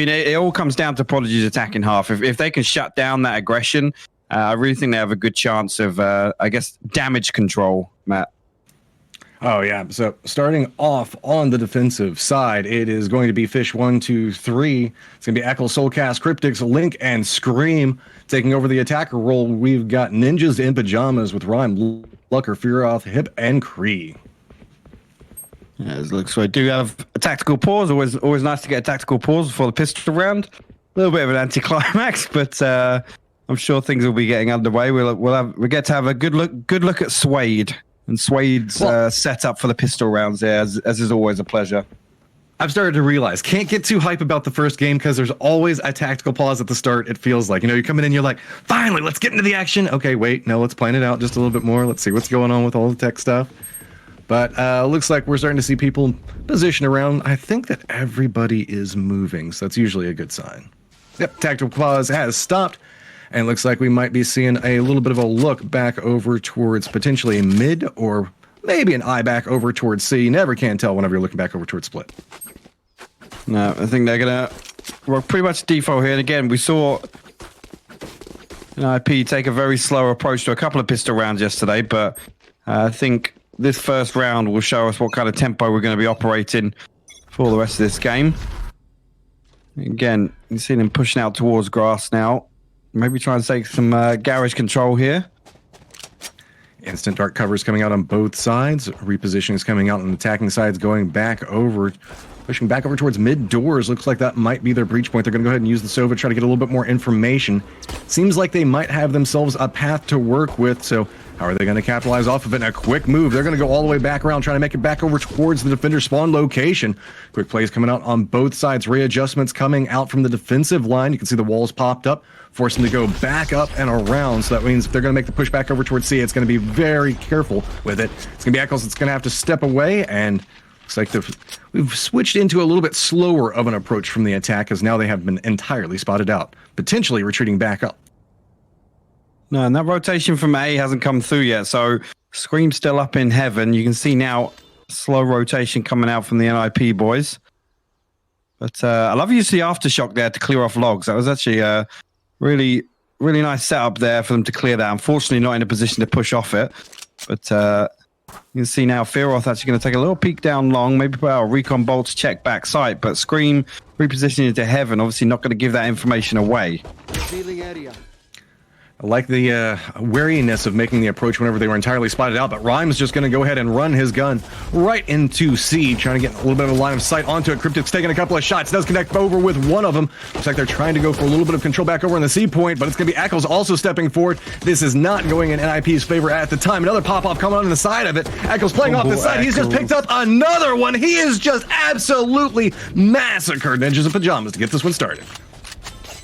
mean, it all comes down to Prodigy's attacking half. If they can shut down that aggression, I really think they have a good chance of, I guess, damage control, Matt. Oh, yeah. So starting off on the defensive side, it is going to be fish123. It's going to be Eccles, Soulcast, Cryptics, Link, and Scream taking over the attacker role. We've got Ninjas in Pajamas with Rhyme, Lucker, Fearoth, Hip, and Kree. Yeah, it looks like we do have a tactical pause. Always nice to get a tactical pause before the pistol round. A little bit of an anticlimax, but I'm sure things will be getting underway. We get to have a good look at Suede. And Suede's set up for the pistol rounds there, as is always a pleasure. I've started to realize, can't get too hype about the first game because there's always a tactical pause at the start, it feels like. You know, you're coming in, you're like, finally, let's get into the action. Okay, wait, no, let's plan it out just a little bit more. Let's see what's going on with all the tech stuff. But looks like we're starting to see people position around. I think that everybody is moving, so that's usually a good sign. Yep, tactical pause has stopped. And it looks like we might be seeing a little bit of a look back over towards potentially a mid or maybe an eye back over towards C. You never can tell whenever you're looking back over towards split. No, I think they're going to work pretty much default here. And again, we saw NiP take a very slow approach to a couple of pistol rounds yesterday. But I think this first round will show us what kind of tempo we're going to be operating for the rest of this game. Again, you see them pushing out towards grass now. Maybe try and take some garage control here. Instant dark covers coming out on both sides. Repositioning is coming out on the attacking sides, going back over, pushing back over towards mid doors. Looks like that might be their breach point. They're going to go ahead and use the Sova, try to get a little bit more information. Seems like they might have themselves a path to work with, so how are they going to capitalize off of it in a quick move? They're going to go all the way back around, trying to make it back over towards the defender spawn location. Quick plays coming out on both sides. Readjustments coming out from the defensive line. You can see the walls popped up, force them to go back up and around. So that means if they're going to make the push back over towards C, it's going to be very careful with it. It's going to be Eccles that's going to have to step away, and looks like we've switched into a little bit slower of an approach from the attack, as now they have been entirely spotted out, potentially retreating back up. No, and that rotation from A hasn't come through yet, so Scream's still up in heaven. You can see now slow rotation coming out from the NiP boys. But I love using the aftershock there to clear off logs. That was actually a really nice setup there for them to clear that. Unfortunately, not in a position to push off it. But you can see now Fearoth actually going to take a little peek down long, maybe put out a recon bolt to check back sight. But Scream repositioning into heaven, obviously not going to give that information away. I like the wariness of making the approach whenever they were entirely spotted out, but Rhyme's just going to go ahead and run his gun right into C, trying to get a little bit of a line of sight onto it. Cryptic's taking a couple of shots, does connect over with one of them. Looks like they're trying to go for a little bit of control back over on the C point, but it's going to be Eccles also stepping forward. This is not going in NiP's favor at the time. Another pop-off coming on the side of it. Eccles playing off the side. He's just picked up another one. He is just absolutely massacred Ninjas in Pajamas to get this one started.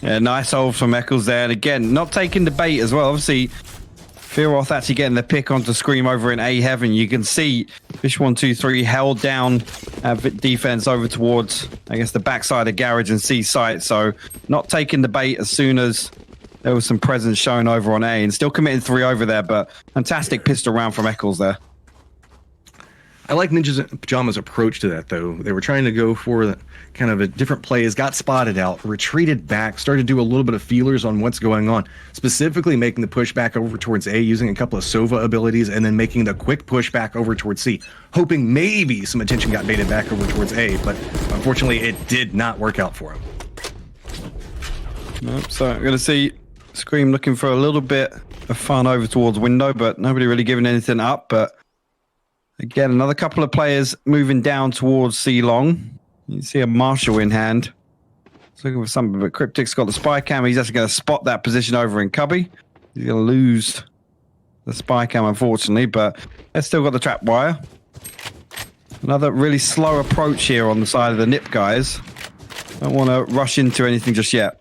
Yeah, nice hold from Eccles there. And again, not taking the bait as well. Obviously, Fearoth actually getting the pick onto Scream over in A heaven. You can see fish123 held down defense over towards, I guess, the backside of garage and C site. So not taking the bait as soon as there was some presence shown over on A, and still committing 3 over there. But fantastic pistol round from Eccles there. I like Ninjas in Pajamas' approach to that, though. They were trying to go for kind of a different plays, got spotted out, retreated back, started to do a little bit of feelers on what's going on, specifically making the push back over towards A, using a couple of Sova abilities, and then making the quick push back over towards C, hoping maybe some attention got baited back over towards A, but unfortunately it did not work out for him. Nope, so I'm going to see Scream looking for a little bit of fun over towards window, but nobody really giving anything up. But again, another couple of players moving down towards C long. You see a Marshall in hand. He's looking for something, but Cryptic's got the spy cam. He's actually going to spot that position over in Cubby. He's going to lose the spy cam, unfortunately, but they've still got the trap wire. Another really slow approach here on the side of the NiP guys. Don't want to rush into anything just yet.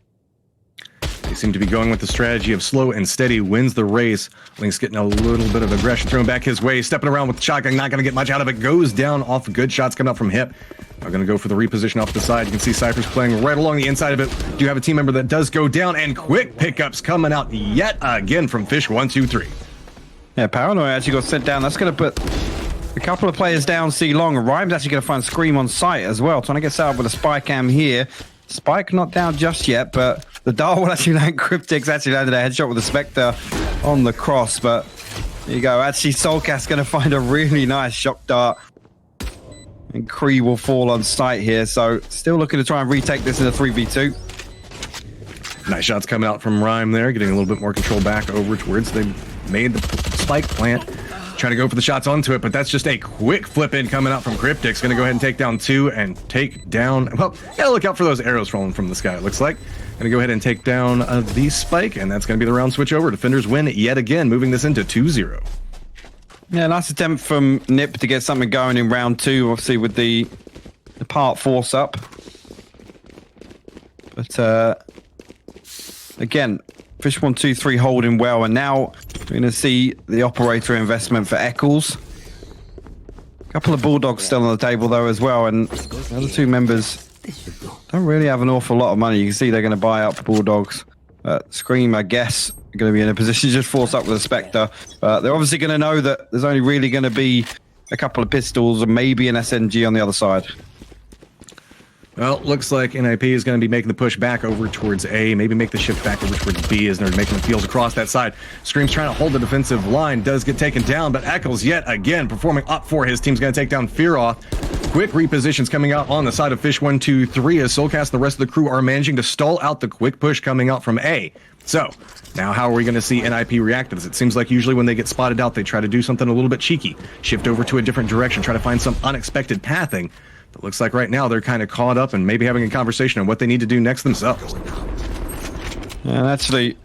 They seem to be going with the strategy of slow and steady wins the race. Link's getting a little bit of aggression thrown back his way, stepping around with the shotgun, not going to get much out of it. Goes down off good shots coming out from Hip. Now going to go for the reposition off the side. You can see Cypher's playing right along the inside of it. Do have a team member that does go down, and quick pickups coming out yet again from fish123. Yeah, Paranoid actually got sent down. That's going to put a couple of players down C long. Rhyme's actually going to find Scream on site as well, trying to get set up with a spy cam here. Spike not down just yet, but the dart will actually land. Cryptic's actually landed a headshot with the Spectre on the cross, but there you go. Actually, Soulcast going to find a really nice shock dart. And Kree will fall on sight here, so still looking to try and retake this in a 3v2. Nice shots coming out from Rhyme there, getting a little bit more control back over towards. They made the spike plant. Trying to go for the shots onto it, but that's just a quick flip in coming out from Cryptic's. Going to go ahead and take down 2 and take down... Well, gotta look out for those arrows falling from the sky, it looks like. Going to go ahead and take down the spike, and that's going to be the round switch over. Defenders win yet again, moving this into 2-0. Yeah, nice attempt from NiP to get something going in round 2, obviously with the part force up. But again, fish123 holding well, and now we're going to see the operator investment for Eccles. A couple of Bulldogs still on the table though as well, and the other 2 members don't really have an awful lot of money. You can see they're going to buy up Bulldogs. Scream, I guess, are going to be in a position to just force up with a Spectre. They're obviously going to know that there's only really going to be a couple of pistols and maybe an SMG on the other side. Well, looks like NiP is going to be making the push back over towards A, maybe make the shift back over towards B as they're making the feels across that side. Scream's trying to hold the defensive line, does get taken down, but Eccles yet again performing up for his team's going to take down Fearoth. Quick repositions coming out on the side of fish123 as Soulcast and the rest of the crew are managing to stall out the quick push coming out from A. So, now how are we going to see NiP react to this? It seems like usually when they get spotted out, they try to do something a little bit cheeky, shift over to a different direction, try to find some unexpected pathing. It looks like right now they're kind of caught up and maybe having a conversation on what they need to do next themselves. And actually,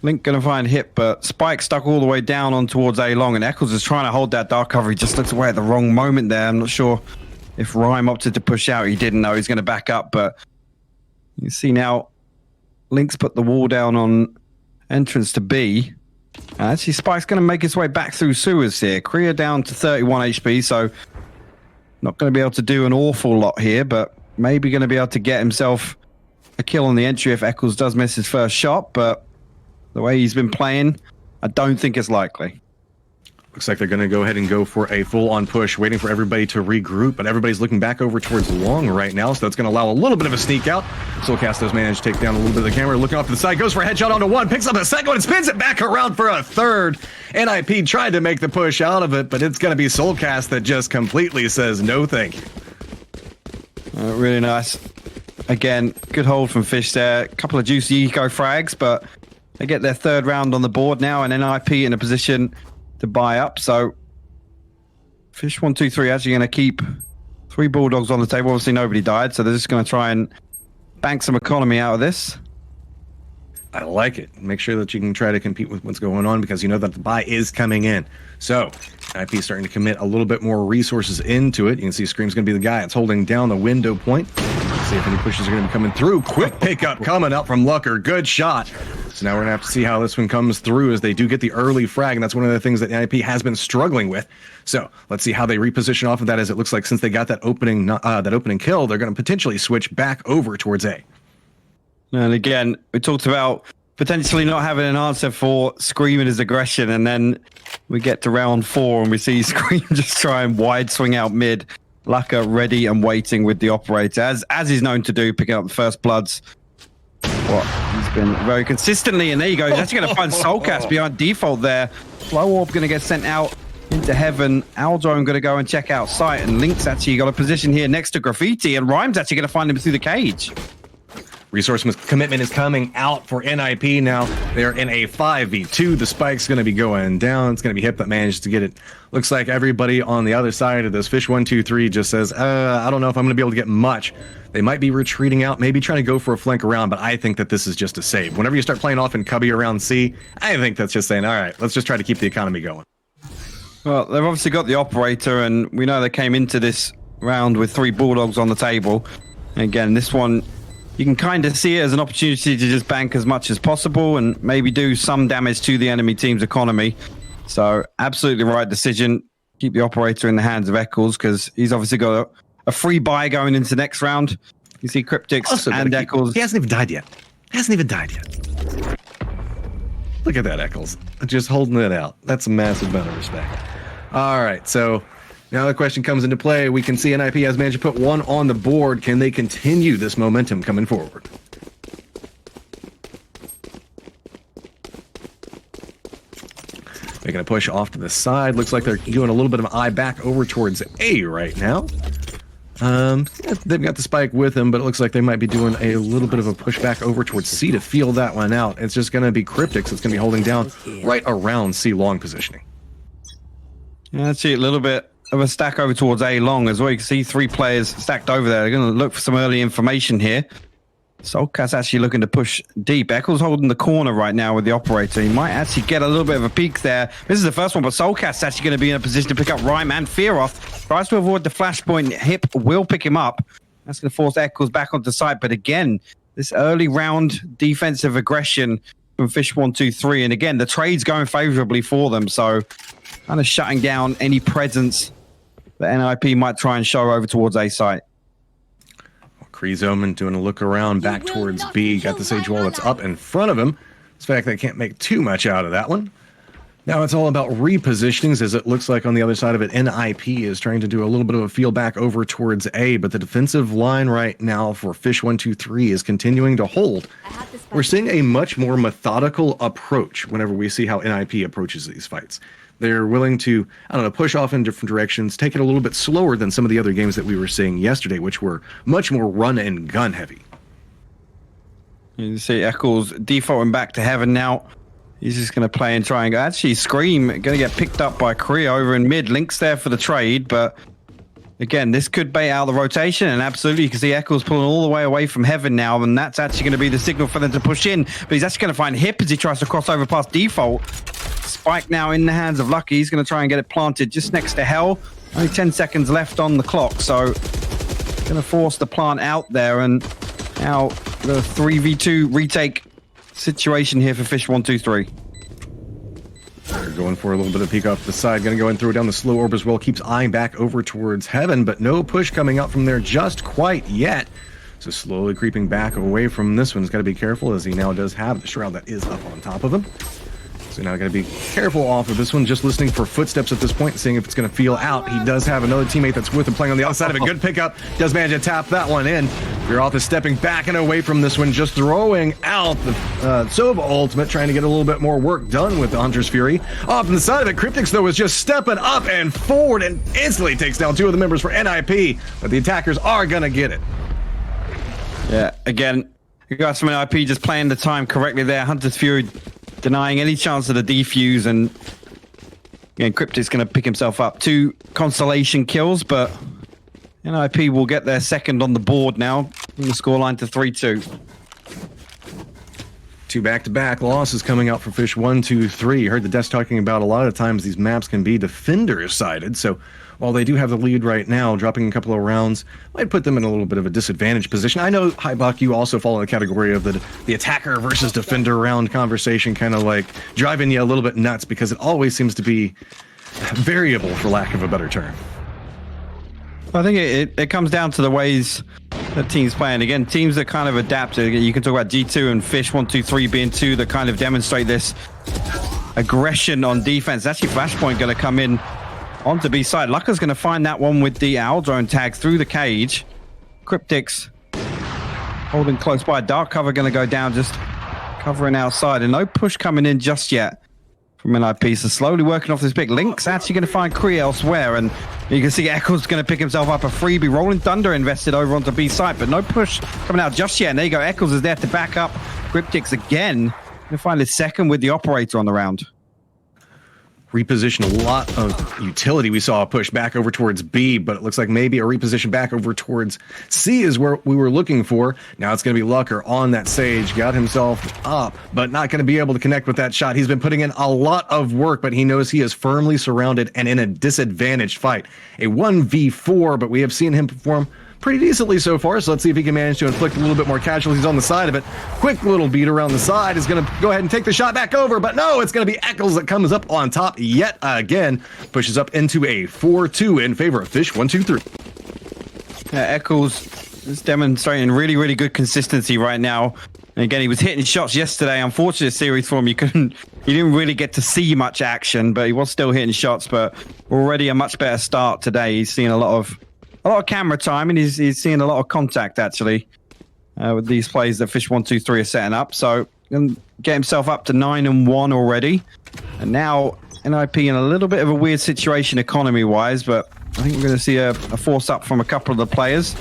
Link going to find hit, but Spike stuck all the way down on towards A long, and Eccles is trying to hold that dark cover. He just looks away at the wrong moment there. I'm not sure if Rhyme opted to push out. He didn't know he's going to back up, but you see now Link's put the wall down on entrance to B. And actually, Spike's going to make his way back through sewers here. Kree down to 31 HP, so not going to be able to do an awful lot here, but maybe going to be able to get himself a kill on the entry if Eccles does miss his first shot, but the way he's been playing, I don't think it's likely. Looks like they're going to go ahead and go for a full-on push, waiting for everybody to regroup, but everybody's looking back over towards long right now, so that's going to allow a little bit of a sneak out. Soulcast does manage to take down a little bit of the camera, looking off to the side, goes for a headshot onto 1, picks up a second one, and spins it back around for a third. NiP tried to make the push out of it, but it's going to be Soulcast that just completely says no thank you. Really nice. Again, good hold from Fish there. A couple of juicy eco frags, but they get their 3rd round on the board now, and NiP in a position to buy up. So fish123 actually going to keep 3 Bulldogs on the table. Obviously nobody died, so they're just going to try and bank some economy out of this. I like it. Make sure that you can try to compete with what's going on because you know that the buy is coming in. So NiP is starting to commit a little bit more resources into it. You can see Scream's going to be the guy that's holding down the window point. Let's see if any pushes are going to be coming through. Quick pickup coming out from Lucker. Good shot. So now we're going to have to see how this one comes through as they do get the early frag, and that's one of the things that NiP has been struggling with. So let's see how they reposition off of that, as it looks like since they got that opening kill, they're going to potentially switch back over towards A. And again, we talked about potentially not having an answer for Scream and his aggression, and then we get to round 4 and we see Scream just try and wide swing out mid. Lucker ready and waiting with the operator, as he's known to do, picking up the first bloods. He's been very consistently, and there you go. He's actually going to find Soulcast behind default there. Flow Orb going to get sent out into heaven. Aldrome going to go and check out sight, and Link's actually got a position here next to Graffiti, and Rhyme's actually going to find him through the cage. Resource commitment is coming out for NiP now. They're in a 5v2. The spike's going to be going down. It's going to be Hip that managed to get it. Looks like everybody on the other side of this fish123 just says, I don't know if I'm going to be able to get much. They might be retreating out, maybe trying to go for a flank around, but I think that this is just a save. Whenever you start playing off in cubby around C, I think that's just saying, all right, let's just try to keep the economy going. Well, they've obviously got the operator, and we know they came into this round with 3 Bulldogs on the table. And again, this one, you can kind of see it as an opportunity to just bank as much as possible and maybe do some damage to the enemy team's economy. So absolutely right decision. Keep the operator in the hands of Eccles because he's obviously got a free buy going into next round. You see Cryptics also, and Eccles. He hasn't even died yet. Look at that, Eccles. Just holding it out. That's a massive amount of respect. All right, so Now the question comes into play. We can see NiP has managed to put one on the board. Can they continue this momentum coming forward? Making a push off to the side. Looks like they're doing a little bit of an eye back over towards A right now. They've got the spike with them, but it looks like they might be doing a little bit of a push back over towards C to feel that one out. It's just going to be Cryptics that's going to be holding down right around C long positioning. Yeah, let's see a little bit of a stack over towards A long as well. You can see 3 players stacked over there. They're going to look for some early information here. Soulcat's actually looking to push deep. Eccles holding the corner right now with the operator. He might actually get a little bit of a peek there. This is the first one, but Soulcat's actually going to be in a position to pick up Rhyme and Fearoth. Tries to avoid the flashpoint. Hip will pick him up. That's going to force Eccles back onto site. But again, this early round defensive aggression from fish123. And again, the trade's going favorably for them. So kind of shutting down any presence that NiP might try and show over towards A site. Kree's Omen doing a look around back towards B. Got the Sage Wall that's up in front of him. It's the fact they can't make too much out of that one. Now it's all about repositionings, as it looks like on the other side of it, NiP is trying to do a little bit of a feel back over towards A, but the defensive line right now for fish123 is continuing to hold. We're seeing a much more methodical approach whenever we see how NiP approaches these fights. They're willing to, I don't know, push off in different directions, take it a little bit slower than some of the other games that we were seeing yesterday, which were much more run and gun heavy. You see Eccles defaulting back to heaven now. He's just going to play and try and go. Actually, Scream going to get picked up by Kree over in mid. Link's there for the trade, but again, this could bait out the rotation, and absolutely, you can see Eccles pulling all the way away from heaven now, and that's actually going to be the signal for them to push in. But he's actually going to find Hip as he tries to cross over past default. Spike now in the hands of Lucky. He's going to try and get it planted just next to Hell. Only 10 seconds left on the clock, so going to force the plant out there, and now the 3v2 retake situation here for fish123. They're going for a little bit of peek off the side. Going to go and throw it down the slow orb as well. Keeps eyeing back over towards heaven, but no push coming out from there just quite yet. So slowly creeping back away from this one. He's got to be careful, as he now does have the shroud that is up on top of him. So now got to be careful off of this one, just listening for footsteps at this point, seeing if it's going to feel out. He does have another teammate that's with him playing on the outside of a good pickup. Does manage to tap that one in. Fearoth is stepping back and away from this one, just throwing out the Sova ultimate, trying to get a little bit more work done with the Hunter's Fury. Off on the side of it, Cryptics, though, is just stepping up and forward and instantly takes down 2 of the members for NiP, but the attackers are going to get it. Yeah, again, you got some NiP just playing the time correctly there. Hunter's Fury denying any chance of the defuse, and again, Cryptic's going to pick himself up 2 constellation kills, but NiP will get their second on the board now, in the scoreline to 3-2. 2 back-to-back losses coming out for fish123. You heard the desk talking about a lot of times these maps can be defender-sided, so while they do have the lead right now, dropping a couple of rounds might put them in a little bit of a disadvantaged position. I know, Hybach, you also fall in the category of the attacker versus defender round conversation, kind of like driving you a little bit nuts, because it always seems to be variable, for lack of a better term. I think it comes down to the ways that teams play. And again, teams that kind of adapt. You can talk about G2 and fish123 being 2 that kind of demonstrate this aggression on defense. Actually, Flashpoint going to come in onto B side. Lucker's going to find that one with the Owl Drone tag through the cage. Cryptics holding close by. Dark cover going to go down, just covering outside. And no push coming in just yet from NiP. So slowly working off this pick. Link's actually going to find Kree elsewhere. And you can see Eccles going to pick himself up a freebie. Rolling Thunder invested over onto B side, but no push coming out just yet. And there you go. Eccles is there to back up Cryptics again. Going to find his second with the operator on the round. Reposition a lot of utility. We saw a push back over towards B, but it looks like maybe a reposition back over towards C is where we were looking for. Now it's going to be Lucker on that Sage. Got himself up, but not going to be able to connect with that shot. He's been putting in a lot of work, but he knows he is firmly surrounded and in a disadvantaged fight. A 1v4, but we have seen him perform pretty decently so far, so let's see if he can manage to inflict a little bit more casualties on the side of it. Quick little beat around the side is going to go ahead and take the shot back over, but no, it's going to be Eccles that comes up on top yet again. Pushes up into a 4-2 in favor of fish123. Yeah, Eccles is demonstrating really, really good consistency right now. And again, he was hitting shots yesterday. Unfortunate series for him. You didn't really get to see much action, but he was still hitting shots. But already a much better start today. He's seeing a lot of camera time, and he's seeing a lot of contact actually with these plays that fish123 are setting up. So get himself up to 9-1 already, and now NiP in a little bit of a weird situation economy-wise, but I think we're going to see a force up from a couple of the players.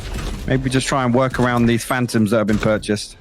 Maybe just try and work around these phantoms that have been purchased.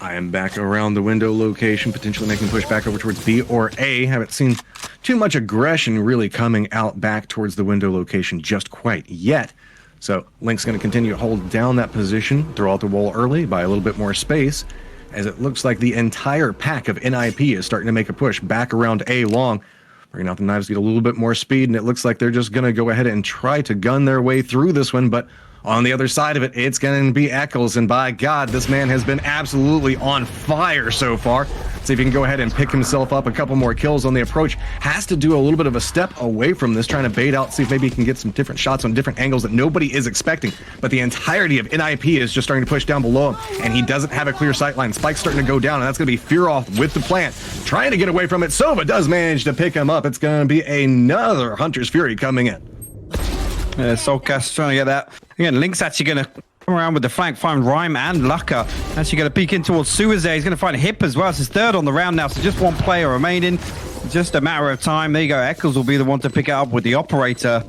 I am back around the window location, potentially making push back over towards B or A. Haven't seen too much aggression really coming out back towards the window location just quite yet. So Link's going to continue to hold down that position, throw out the wall early, buy a little bit more space, as it looks like the entire pack of NiP is starting to make a push back around A long. Bringing out the knives, get a little bit more speed, and it looks like they're just going to go ahead and try to gun their way through this one, but on the other side of it, it's going to be Eccles, and by God, this man has been absolutely on fire so far. See if he can go ahead and pick himself up a couple more kills on the approach. Has to do a little bit of a step away from this, trying to bait out, see if maybe he can get some different shots on different angles that nobody is expecting. But the entirety of NiP is just starting to push down below him, and he doesn't have a clear sight line. Spike's starting to go down, and that's going to be Fearoth with the plant, trying to get away from it. Sova does manage to pick him up. It's going to be another Hunter's Fury coming in. Soulcast trying to get that. Again, Link's actually going to come around with the flank, find Rhyme and Lucka. Actually going to peek in towards Suez there. He's going to find Hip as well. It's his third on the round now, so just one player remaining. Just a matter of time. There you go. Eccles will be the one to pick it up with the operator.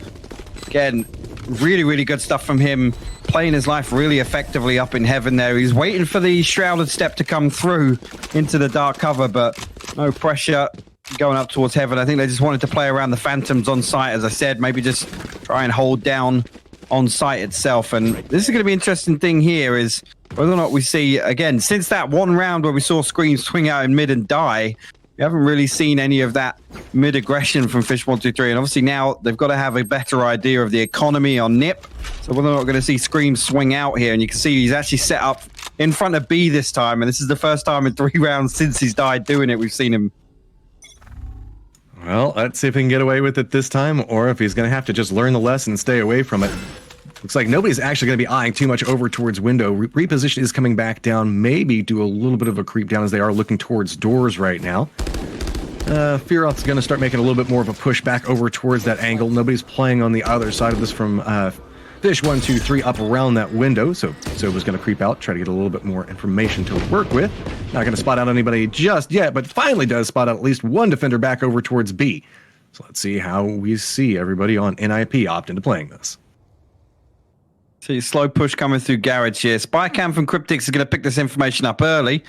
Again, really, really good stuff from him. Playing his life really effectively up in heaven there. He's waiting for the shrouded step to come through into the dark cover, but no pressure going up towards heaven. I think they just wanted to play around the phantoms on site, as I said. Maybe just try and hold down on site itself. And this is going to be an interesting thing here is whether or not we see, again, since that one round where we saw Scream swing out in mid and die, we haven't really seen any of that mid aggression from fish123. And obviously now they've got to have a better idea of the economy on NiP. So we're not going to see Scream swing out here. And you can see he's actually set up in front of B this time. And this is the first time in 3 rounds since he's died doing it we've seen him. Well, let's see if he can get away with it this time, or if he's going to have to just learn the lesson and stay away from it. Looks like nobody's actually going to be eyeing too much over towards window. Reposition is coming back down, maybe do a little bit of a creep down as they are looking towards doors right now. Fearoth's going to start making a little bit more of a push back over towards that angle. Nobody's playing on the other side of this from fish123 up around that window, so Sova's going to creep out, try to get a little bit more information to work with. Not going to spot out anybody just yet, but finally does spot out at least one defender back over towards B. So let's see how we see everybody on NiP opt into playing this. See, slow push coming through Garage here. Spy cam from Cryptix is going to pick this information up early.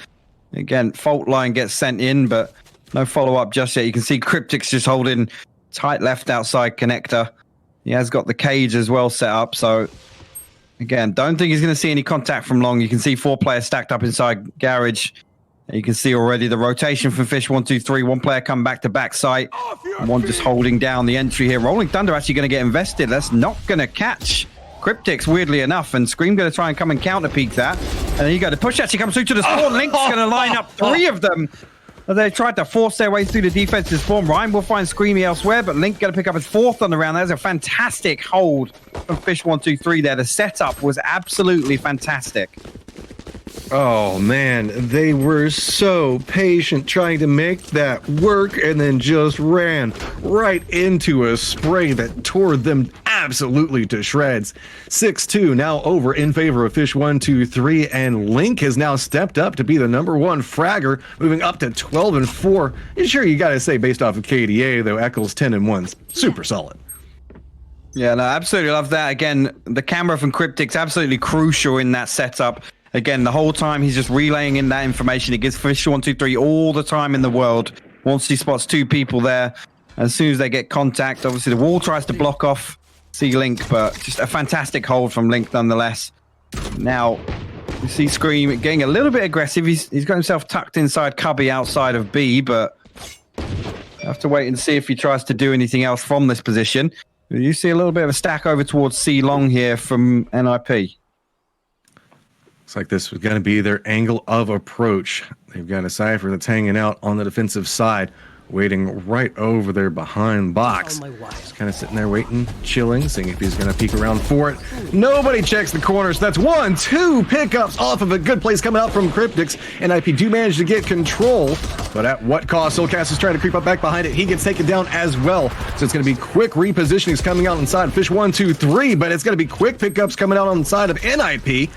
Again, fault line gets sent in, but no follow-up just yet. You can see Cryptix just holding tight left outside connector. He has got the cage as well set up, so again, don't think he's going to see any contact from long. You can see 4 players stacked up inside Garage. You can see already the rotation from fish123. 1 player come back to back site, and 1 just holding down the entry here. Rolling Thunder actually going to get invested. That's not going to catch Cryptix, weirdly enough, and Scream going to try and come and counter peek that. And then you go, the push actually comes through to the spawn. Link's going to line up 3 of them. They tried to force their way through the defensive spawn. Ryan will find Screamy elsewhere, but Link going to pick up his 4th on the round. That's a fantastic hold from fish123 there. The setup was absolutely fantastic. Oh man, they were so patient trying to make that work, and then just ran right into a spray that tore them absolutely to shreds. 6-2 now over in favor of fish123, and Link has now stepped up to be the #1 fragger, moving up to 12-4. Sure, you gotta say, based off of KDA though, Eccles 10-1, super solid. Yeah, no, absolutely love that. Again, the camera from Cryptix absolutely crucial in that setup. Again, the whole time he's just relaying in that information. It gives fish123 all the time in the world. Once he spots 2 people there, as soon as they get contact, obviously the wall tries to block off C-Link, but just a fantastic hold from Link nonetheless. Now, you see Scream getting a little bit aggressive. He's got himself tucked inside Cubby outside of B, but you have to wait and see if he tries to do anything else from this position. You see a little bit of a stack over towards C long here from NiP. Looks like this was going to be their angle of approach. They've got a Cypher that's hanging out on the defensive side. waiting right over there behind box. Just kind of sitting there waiting, chilling, seeing if he's going to peek around for it. Nobody checks the corners. That's 1, 2 pickups off of a good place coming out from Cryptics. NiP do manage to get control, but at what cost? Soulcast is trying to creep up back behind it. He gets taken down as well. So it's going to be quick repositionings coming out inside fish123, but it's going to be quick pickups coming out on the side of NiP.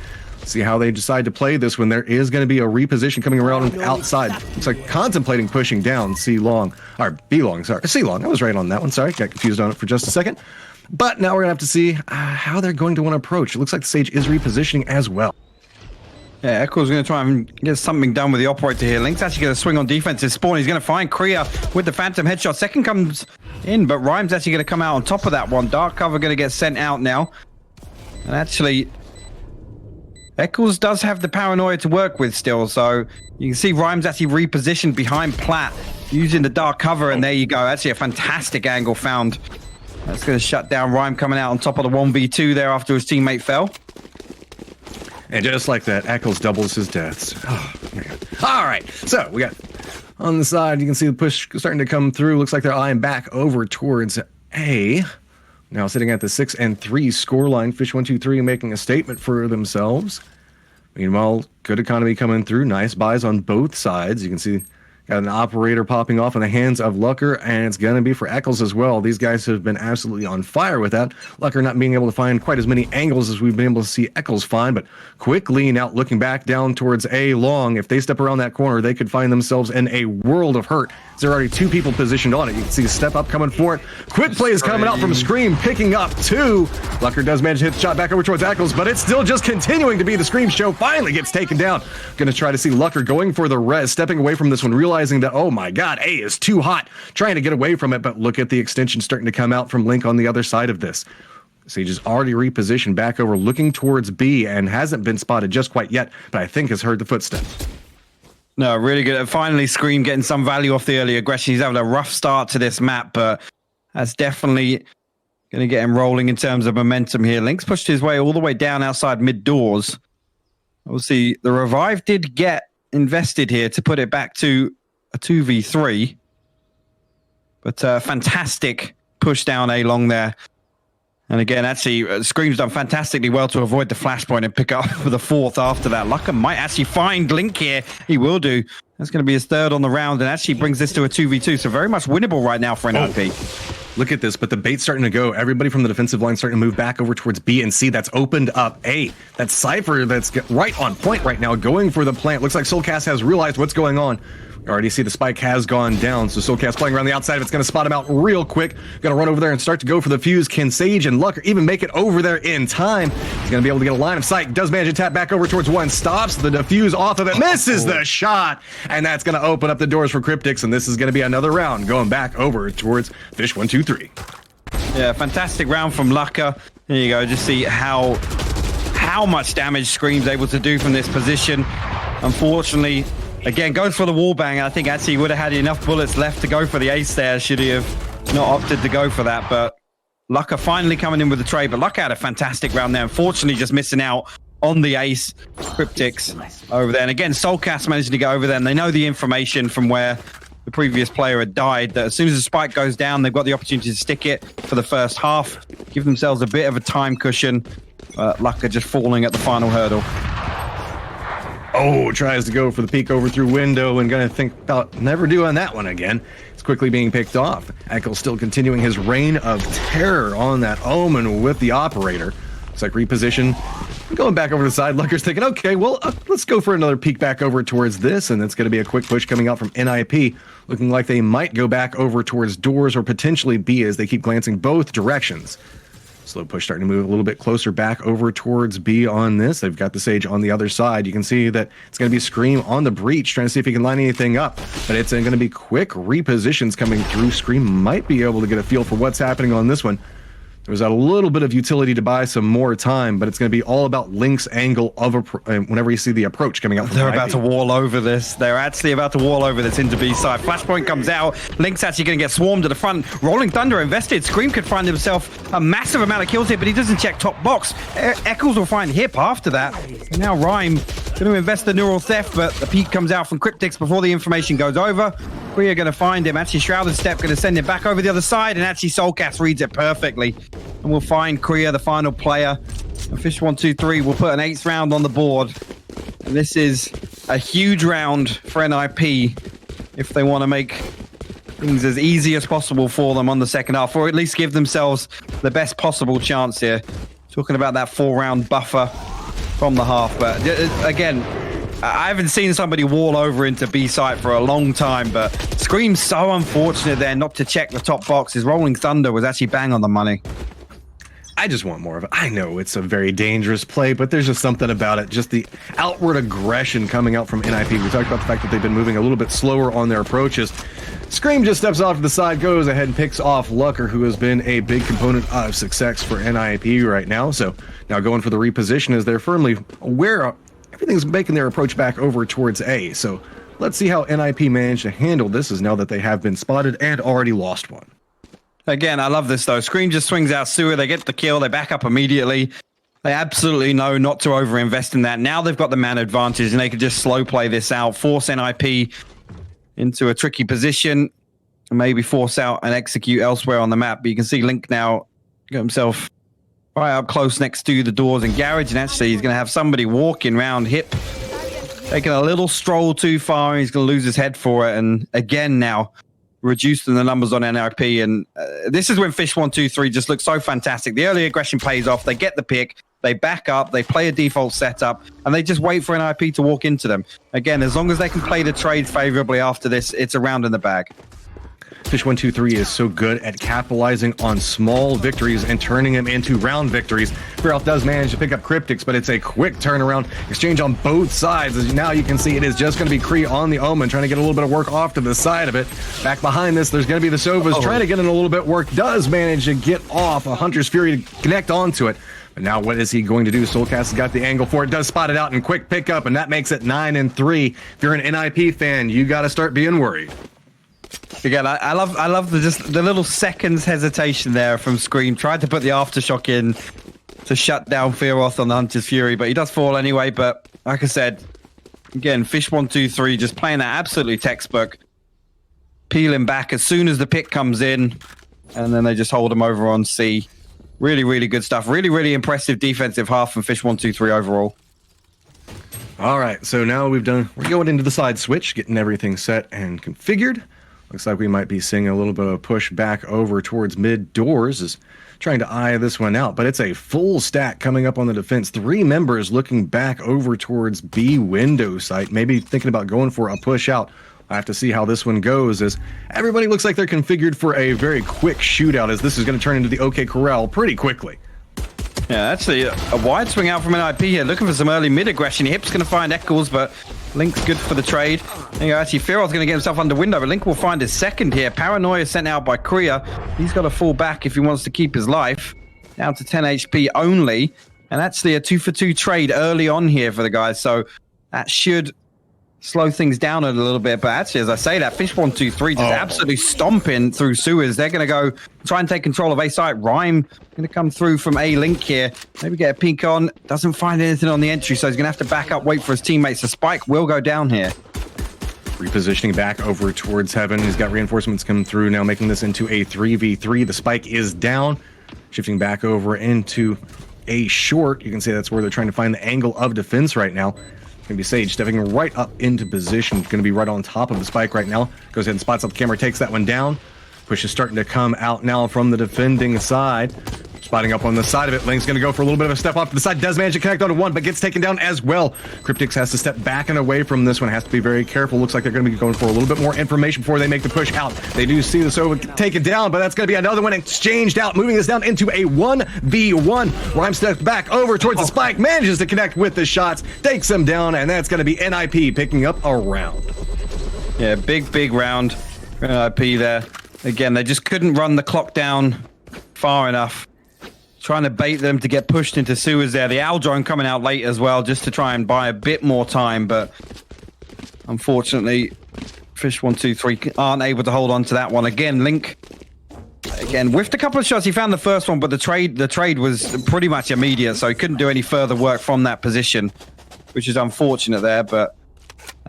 See how they decide to play this when there is going to be a reposition coming around outside. Looks like contemplating pushing down C-Long, or B-Long, sorry. C-Long, I was right on that one, sorry. Got confused on it for just a second. But now we're going to have to see how they're going to want to approach. It looks like the Sage is repositioning as well. Yeah, Echo's going to try and get something done with the operator here. Link's actually going to swing on defensive spawn. He's going to find Kriya with the Phantom headshot. Second comes in, but Rhyme's actually going to come out on top of that one. Dark cover going to get sent out now. And actually, Eccles does have the paranoia to work with still, so you can see Rhyme's actually repositioned behind Plat using the dark cover, and there you go. Actually a fantastic angle found. That's going to shut down Rhyme coming out on top of the 1v2 there after his teammate fell. And just like that, Eccles doubles his deaths. Oh, man. All right, so we got on the side, you can see the push starting to come through. Looks like they're eyeing back over towards A. Now sitting at the 6-3 scoreline, fish123 making a statement for themselves. Meanwhile, good economy coming through. Nice buys on both sides. You can see got an operator popping off in the hands of Lucker, and it's going to be for Eccles as well. These guys have been absolutely on fire with that. Lucker not being able to find quite as many angles as we've been able to see Eccles find, but quick lean out, looking back down towards A long. If they step around that corner, they could find themselves in a world of hurt. There are already 2 people positioned on it. You can see a step up coming for it. Quick play is coming out from Scream, picking up 2. Lucker does manage to hit the shot back over towards Eccles, but it's still just continuing to be the Scream show. Finally gets taken down. Going to try to see Lucker going for the res, stepping away from this one, realizing that, oh my god, A is too hot, trying to get away from it, but look at the extension starting to come out from Link on the other side of this. Sage is already repositioned back over, looking towards B, and hasn't been spotted just quite yet, but I think has heard the footsteps. No, really good. Finally, Scream getting some value off the early aggression. He's having a rough start to this map, but that's definitely going to get him rolling in terms of momentum here. Link's pushed his way all the way down outside mid doors. Obviously, the revive did get invested here to put it back to a 2v3. But fantastic push down A long there. And again, actually, Scream's done fantastically well to avoid the flashpoint and pick up for the 4th after that. Lucker might actually find Link here. He will do. That's going to be his 3rd on the round and actually brings this to a 2v2. So very much winnable right now for NiP. Look at this, but the bait's starting to go. Everybody from the defensive line starting to move back over towards B and C. That's opened up A. That Cypher that's right on point right now, going for the plant. Looks like Soulcast has realized what's going on. You already see the spike has gone down, so Soulcast playing around the outside. It's going to spot him out real quick. Going to run over there and start to go for the fuse. Can Sage and Lucker even make it over there in time? He's going to be able to get a line of sight. Does manage to tap back over towards 1. Stops the defuse off of it. Misses the shot. And that's going to open up the doors for Cryptics. And this is going to be another round going back over towards fish123. Yeah, fantastic round from Lucker. There you go. Just see how much damage Scream's able to do from this position. Unfortunately, again, goes for the wall bang. I think actually he would have had enough bullets left to go for the ace there should he have not opted to go for that. But Lucker finally coming in with the trade. But Lucker had a fantastic round there. Unfortunately, just missing out on the ace. Cryptics over there. And again, Soulcast managing to go over there. And they know the information from where the previous player had died, that as soon as the spike goes down, they've got the opportunity to stick it for the first half. Give themselves a bit of a time cushion. Lucker just falling at the final hurdle. Oh, tries to go for the peek over through window and going to think about never doing that one again. It's quickly being picked off. Eccles still continuing his reign of terror on that Omen with the operator. Looks like reposition. Going back over to the side, Lucker's thinking, okay, well, let's go for another peek back over towards this, and it's going to be a quick push coming out from NiP, looking like they might go back over towards doors or potentially B as they keep glancing both directions. Slow push starting to move a little bit closer back over towards B on this. They've got the Sage on the other side. You can see that it's going to be Scream on the breach, trying to see if he can line anything up. But it's going to be quick repositions coming through. Scream might be able to get a feel for what's happening on this one. There's a little bit of utility to buy some more time, but it's going to be all about Link's angle of whenever you see the approach coming out. They're about to wall over this. They're actually about to wall over this into B side. Flashpoint comes out. Link's actually going to get swarmed to the front. Rolling Thunder invested. Scream could find himself a massive amount of kills here, but he doesn't check top box. Eccles will find Hip after that. And now Rhyme going to invest the neural theft, but the peak comes out from Cryptics before the information goes over. We are going to find him. Actually, Shrouded Step going to send him back over the other side, and actually Soulcast reads it perfectly. And we'll find Kriya, the final player. And fish123 will put an 8th round on the board. And this is a huge round for NiP if they want to make things as easy as possible for them on the second half, or at least give themselves the best possible chance here. Talking about that 4-round buffer from the half. But again, I haven't seen somebody wall over into B site for a long time, but Scream's so unfortunate there not to check the top boxes. Rolling Thunder was actually bang on the money. I just want more of it. I know it's a very dangerous play, but there's just something about it. Just the outward aggression coming out from NiP. We talked about the fact that they've been moving a little bit slower on their approaches. Scream just steps off to the side, goes ahead and picks off Lucker, who has been a big component of success for NiP right now. So now going for the reposition as they're firmly aware of everything's making their approach back over towards A. So let's see how NiP managed to handle this, as now that they have been spotted and already lost one. Again, I love this though. Scream just swings out sewer. They get the kill. They back up immediately. They absolutely know not to overinvest in that. Now they've got the man advantage and they can just slow play this out, force NiP into a tricky position, and maybe force out and execute elsewhere on the map. But you can see Link now got himself right up close next to the doors and garage, and actually he's going to have somebody walking around hip, taking a little stroll too far, and he's going to lose his head for it. And again now, reducing the numbers on NiP, and this is when fish123 just looks so fantastic. The early aggression pays off. They get the pick, they back up, they play a default setup, and they just wait for NiP to walk into them. Again, as long as they can play the trade favorably after this, it's a round in the bag. Fish123 is so good at capitalizing on small victories and turning them into round victories. Fearless does manage to pick up Cryptics, but it's a quick turnaround exchange on both sides. As now you can see, it is just going to be Kree on the Omen, trying to get a little bit of work off to the side of it. Back behind this, there's going to be the Sovas trying to get in a little bit work. Does manage to get off a Hunter's Fury to connect onto it. But now what is he going to do? Soulcast has got the angle for it, does spot it out and quick pickup, and that makes it 9-3. If you're an NiP fan, you got to start being worried. Again, I love the little seconds hesitation there from Scream. Tried to put the aftershock in to shut down Fearoth on the Hunter's Fury, but he does fall anyway. But like I said, again, fish123 just playing that absolutely textbook, peeling back as soon as the pick comes in, and then they just hold him over on C. Really, really good stuff. Really, really impressive defensive half from fish123 overall. All right, so now we're going into the side switch, getting everything set and configured. Looks like we might be seeing a little bit of a push back over towards mid doors, is trying to eye this one out, but it's a full stack coming up on the defense. 3 members looking back over towards B window site, maybe thinking about going for a push out. I have to see how this one goes, as everybody looks like they're configured for a very quick shootout, as this is going to turn into the OK Corral pretty quickly. Yeah, actually a wide swing out from NiP here, looking for some early mid aggression. Hip's going to find Eccles, but Link's good for the trade. Actually, Fearoth's going to get himself under window, but Link will find his second here. Paranoia sent out by Kriya. He's got to fall back if he wants to keep his life. Down to 10 HP only. And actually a 2-for-2 trade early on here for the guys. So that should slow things down a little bit. But actually, as I say that, fish123 just absolutely stomping through sewers. They're going to go try and take control of A site. Rhyme going to come through from A Link here. Maybe get a peek on. Doesn't find anything on the entry, so he's going to have to back up, wait for his teammates. The Spike will go down here. Repositioning back over towards Heaven. He's got reinforcements coming through now, making this into a 3v3. The Spike is down. Shifting back over into A short. You can see that's where they're trying to find the angle of defense right now. Going to be Sage stepping right up into position. Going to be right on top of the Spike right now. Goes ahead and spots up the camera, takes that one down. Push is starting to come out now from the defending side. Spotting up on the side of it. Link's going to go for a little bit of a step off to the side. Does manage to connect onto one, but gets taken down as well. Cryptics has to step back and away from this one. Has to be very careful. Looks like they're going to be going for a little bit more information before they make the push out. They do see the Sova take it down, but that's going to be another one exchanged out, moving this down into a 1v1. Rhyme steps back over towards the Spike, manages to connect with the shots, takes them down, and that's going to be NiP picking up a round. Yeah, big round for NiP there. Again, they just couldn't run the clock down far enough. Trying to bait them to get pushed into sewers there. The Owl drone coming out late as well, just to try and buy a bit more time, but unfortunately, fish123 aren't able to hold on to that one. Again, Link, again, whiffed a couple of shots. He found the first one, but the trade was pretty much immediate, so he couldn't do any further work from that position, which is unfortunate there, but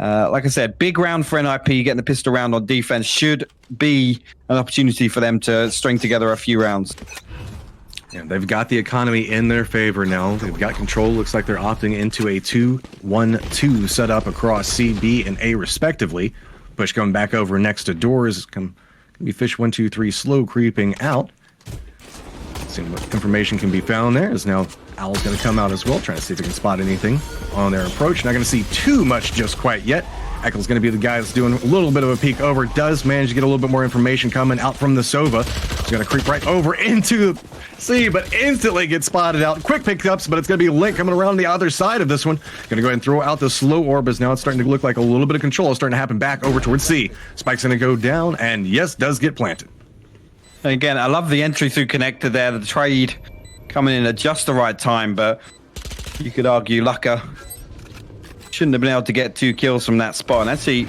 Like I said, big round for NiP, getting the pistol round on defense should be an opportunity for them to string together a few rounds. Yeah, they've got the economy in their favor now. They've got control. Looks like they're opting into a 2-1-2 setup across C, B, and A respectively. Push coming back over next to doors. Can be fish123 slow creeping out. Seeing what information can be found there is now Owl's going to come out as well, trying to see if he can spot anything on their approach. Not going to see too much just quite yet. Eccle's going to be the guy that's doing a little bit of a peek over. Does manage to get a little bit more information coming out from the Sova. He's going to creep right over into C, but instantly gets spotted out. Quick pickups, but it's going to be Link coming around the other side of this one. Going to go ahead and throw out the slow orb, as now it's starting to look like a little bit of control is starting to happen back over towards C. Spike's going to go down, and yes, does get planted. And again, I love the entry through connector there. The trade coming in at just the right time, but you could argue Lucka shouldn't have been able to get 2 kills from that spot. And actually,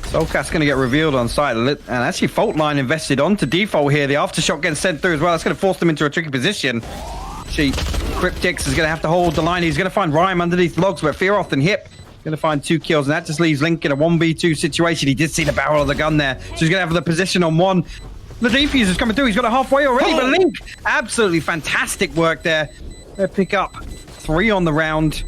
Soulcat's going to get revealed on site. And actually, Fault Line invested onto default here. The aftershock getting sent through as well. That's going to force them into a tricky position. Actually, Cryptix is going to have to hold the line. He's going to find Rhyme underneath logs, but Fearoth and Hip going to find 2 kills. And that just leaves Link in a 1v2 situation. He did see the barrel of the gun there. So he's going to have the position on 1. The defuse is coming through. He's got it halfway already, but Link, absolutely fantastic work there. They pick up 3 on the round.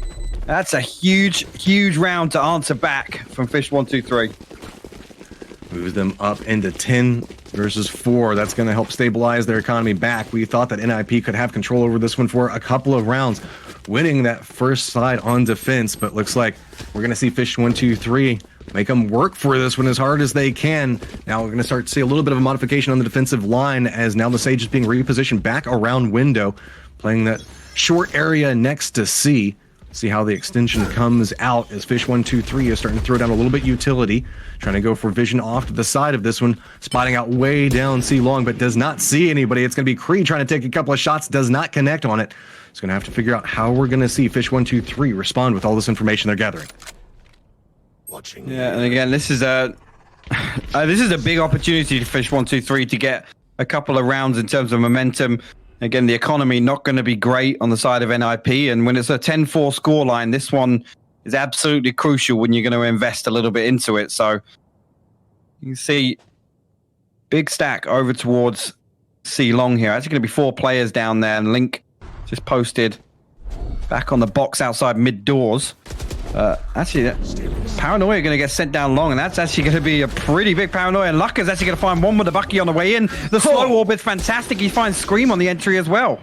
That's a huge, huge round to answer back from fish123. Moves them up into 10 versus 4. That's going to help stabilize their economy back. We thought that NiP could have control over this one for a couple of rounds, winning that first side on defense, but looks like we're going to see fish123 make them work for this one as hard as they can. Now we're going to start to see a little bit of a modification on the defensive line, as now the Sage is being repositioned back around window, playing that short area next to C. See how the extension comes out as fish123 is starting to throw down a little bit utility, trying to go for vision off to the side of this one, spotting out way down C long, but does not see anybody. It's going to be Kree trying to take a couple of shots, does not connect on it. It's going to have to figure out how we're going to see fish123 respond with all this information they're gathering. Yeah, and again, this is a big opportunity for fish123 to get a couple of rounds in terms of momentum. Again, the economy not going to be great on the side of NiP, and when it's a 10-4 scoreline, this one is absolutely crucial when you're going to invest a little bit into it. So you can see big stack over towards C long here. Actually going to be 4 players down there, and Link just posted back on the box outside mid doors. Actually, Paranoia going to get sent down long, and that's actually going to be a pretty big Paranoia. And Lucka's actually going to find one with the Bucky on the way in. The slow orb is fantastic. He finds Scream on the entry as well.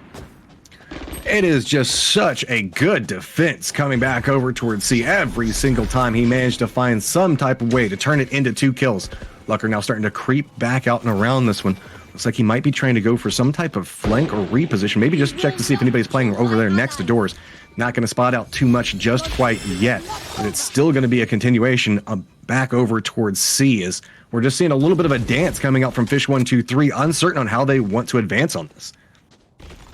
It is just such a good defense coming back over towards C. Every single time he managed to find some type of way to turn it into 2 kills. Lucker now starting to creep back out and around this one. Looks like he might be trying to go for some type of flank or reposition. Maybe just check to see if anybody's playing over there next to doors. Not going to spot out too much just quite yet. But it's still going to be a continuation back over towards C, as we're just seeing a little bit of a dance coming out from fish123, uncertain on how they want to advance on this.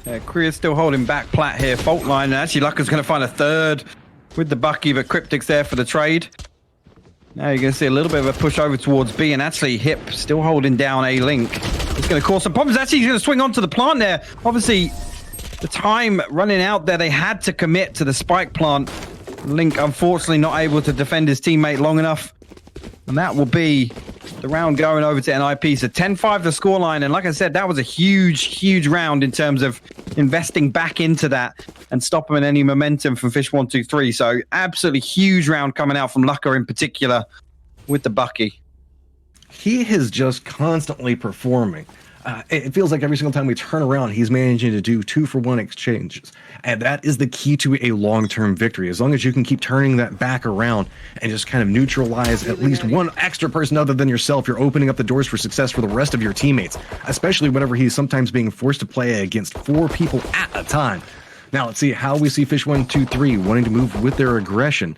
Kree is still holding back Platt here. Fault line, and actually Lucker's going to find a 3rd with the Bucky, but Cryptic's there for the trade. Now you're going to see a little bit of a push over towards B, and actually Hip still holding down A Link. It's going to cause some problems. Actually, he's going to swing onto the plant there. Obviously, the time running out there, they had to commit to the spike plant. Link, unfortunately, not able to defend his teammate long enough. And that will be the round going over to NiP. So 10-5 the scoreline. And like I said, that was a huge, huge round in terms of investing back into that and stopping any momentum from fish123. So absolutely huge round coming out from Lucka in particular with the Bucky. He is just constantly performing. It feels like every single time we turn around, he's managing to do 2-for-1 exchanges. And that is the key to a long-term victory. As long as you can keep turning that back around and just kind of neutralize at least one extra person other than yourself, you're opening up the doors for success for the rest of your teammates, especially whenever he's sometimes being forced to play against 4 people at a time. Now let's see how we see fish123 wanting to move with their aggression.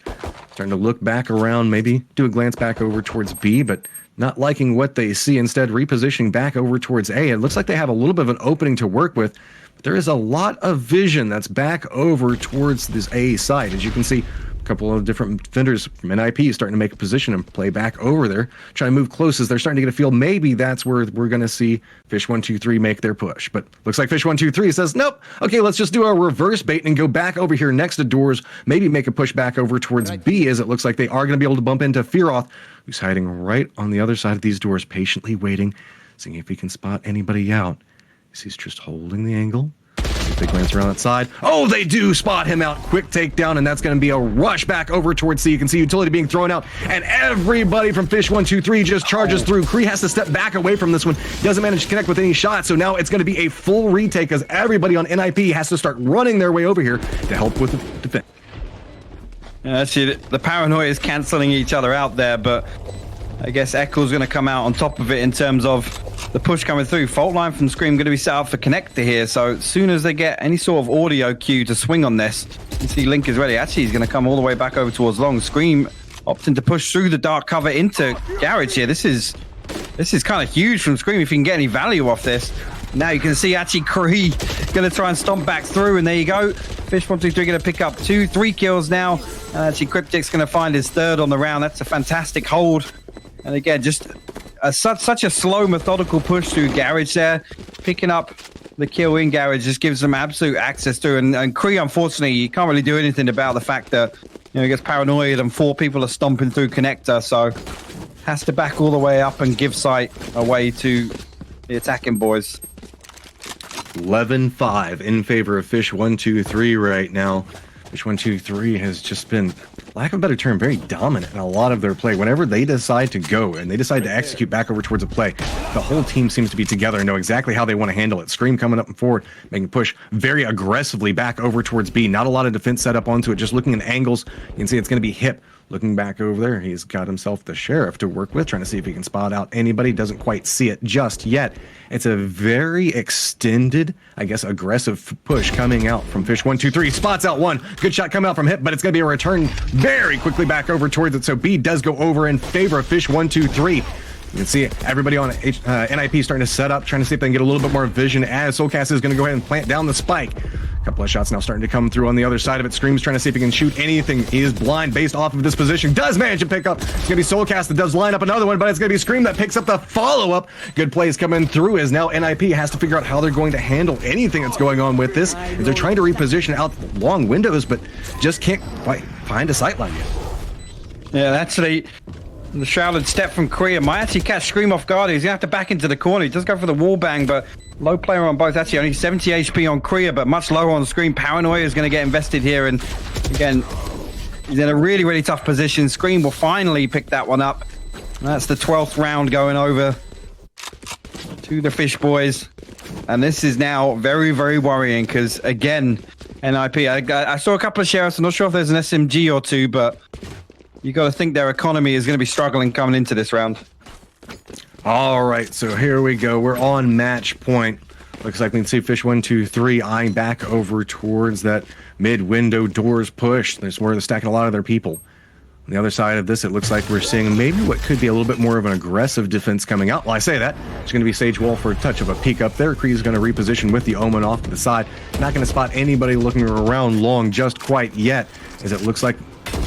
Starting to look back around, maybe do a glance back over towards B, but not liking what they see, instead repositioning back over towards A. It looks like they have a little bit of an opening to work with, but there is a lot of vision that's back over towards this A site. As you can see, couple of different defenders from NiP starting to make a position and play back over there, trying to move close as they're starting to get a feel. Maybe that's where we're going to see fish123 make their push. But looks like fish123 says, nope, okay, let's just do a reverse bait and go back over here next to doors, maybe make a push back over towards B, as it looks like they are going to be able to bump into Fearoth, who's hiding right on the other side of these doors, patiently waiting, seeing if he can spot anybody out. He's just holding the angle. They glance around that side. Oh, they do spot him out. Quick takedown, and that's going to be a rush back over towards C. You can see utility being thrown out, and everybody from fish123 just charges through. Kree has to step back away from this one. Doesn't manage to connect with any shots, so now it's going to be a full retake as everybody on NiP has to start running their way over here to help with the defense. Yeah, actually, the paranoia is cancelling each other out there, but I guess Eccles going to come out on top of it in terms of the push coming through. Fault line from Scream going to be set up for connector here, so as soon as they get any sort of audio cue to swing on this, you see Link is ready. Actually, he's going to come all the way back over towards Long. Scream opting to push through the dark cover into Garage here. This is kind of huge from Scream if he can get any value off this. Now you can see actually Kree going to try and stomp back through, and there you go. fish123 going to pick up 3 kills now. Actually, Cryptic's going to find his third on the round. That's a fantastic hold. And again, just such a slow, methodical push through Garage there. Picking up the kill in Garage just gives them absolute access through. And Kree, unfortunately, you can't really do anything about the fact that, he gets paranoid and 4 people are stomping through connector. So has to back all the way up and give sight away to the attacking boys. 11-5 in favor of fish123 right now. fish123 has just been, lack of a better term, very dominant in a lot of their play. Whenever they decide to go and they decide to execute back over towards a play, the whole team seems to be together and know exactly how they want to handle it. Scream coming up and forward, making push very aggressively back over towards B. Not a lot of defense set up onto it, just looking at angles. You can see it's going to be Hip. Looking back over there, he's got himself the Sheriff to work with, trying to see if he can spot out anybody. Doesn't quite see it just yet. It's a very extended, I guess, aggressive push coming out from fish123. Spots out one. Good shot coming out from Hip, but it's going to be a return very quickly back over towards it. So B does go over in favor of fish123. You can see everybody on NiP starting to set up, trying to see if they can get a little bit more vision as Soulcast is going to go ahead and plant down the spike. A couple of shots now starting to come through on the other side of it. Scream's trying to see if he can shoot anything. He is blind based off of this position. Does manage to pick up. It's going to be Soulcast that does line up another one, but it's going to be Scream that picks up the follow-up. Good plays coming through as now NiP has to figure out how they're going to handle anything that's going on with this. They're trying to reposition out long windows, but just can't quite find a sightline yet. Yeah, actually, the shrouded step from Korea might actually catch Scream off guard. He's going to have to back into the corner. He does go for the wall bang, but low player on both. Actually, only 70 HP on Korea, but much lower on Scream. Paranoia is going to get invested here. And again, he's in a really, really tough position. Scream will finally pick that one up. And that's the 12th round going over to the Fish boys. And this is now very, very worrying because, again, NiP, I saw a couple of sheriffs. I'm not sure if there's an SMG or two, but you got to think their economy is going to be struggling coming into this round. All right, so here we go. We're on match point. Looks like we can see fish123 eyeing back over towards that mid-window doors push. That's where they're stacking a lot of their people. On the other side of this, it looks like we're seeing maybe what could be a little bit more of an aggressive defense coming out. Well, I say that. It's going to be Sage Wall for a touch of a peek up there. Kree's going to reposition with the Omen off to the side. Not going to spot anybody looking around long just quite yet, as it looks like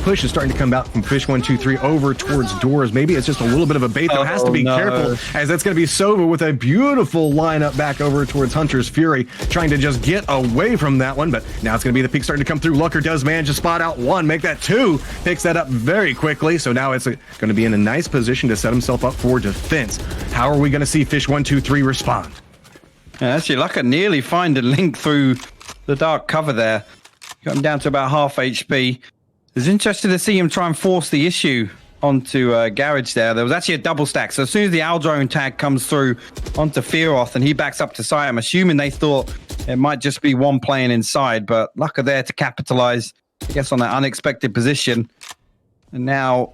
push is starting to come out from fish123 over towards doors. Maybe it's just a little bit of a bait, though. Has to be careful, as that's going to be Sova with a beautiful lineup back over towards Hunter's Fury, trying to just get away from that one. But now it's going to be the peak starting to come through. Lucker does manage to spot out one, make that two, picks that up very quickly. So now it's going to be in a nice position to set himself up for defense. How are we going to see fish123 respond? Yeah, actually, Lucker nearly find a Link through the dark cover there. Got him down to about half HP. It's interesting to see him try and force the issue onto Garage there. There was actually a double stack. So as soon as the Aldrone tag comes through onto Fearoth and he backs up to site, I'm assuming they thought it might just be one playing inside, but Lucker there to capitalize, I guess, on that unexpected position. And now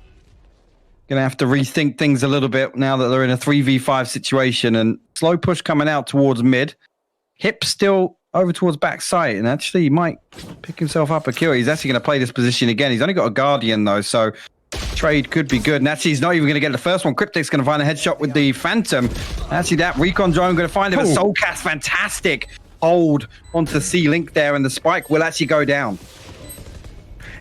going to have to rethink things a little bit now that they're in a 3v5 situation, and slow push coming out towards mid. Hip still over towards backside, and actually he might pick himself up a kill. He's actually going to play this position again. He's only got a Guardian though, so trade could be good. And actually he's not even going to get the first one. Cryptic's going to find a headshot with the Phantom. Actually that recon drone going to find him. A Soulcast, fantastic hold onto C-Link there, and the spike will actually go down.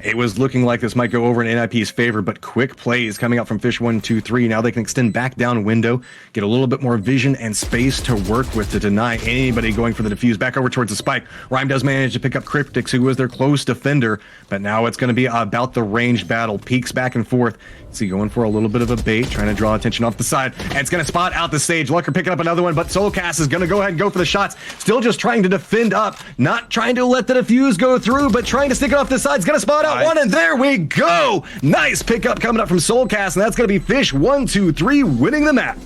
It was looking like this might go over in NiP's favor, but quick plays coming out from fish123. Now they can extend back down window, get a little bit more vision and space to work with to deny anybody going for the defuse. Back over towards the spike. Rhyme does manage to pick up Cryptix, who was their close defender, but now it's going to be about the ranged battle. Peeks back and forth. See, going for a little bit of a bait, trying to draw attention off the side, and it's going to spot out the stage. Lucker picking up another one, but Soulcast is going to go ahead and go for the shots. Still just trying to defend up, not trying to let the defuse go through, but trying to stick it off the side. It's going to spot out one, and there we go! Nice pickup coming up from Soulcast, and that's going to be fish123 winning the map.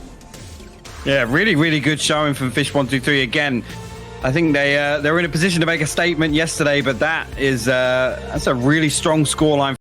Yeah, really good showing from fish123 again. I think they were in a position to make a statement yesterday, but that's a really strong scoreline.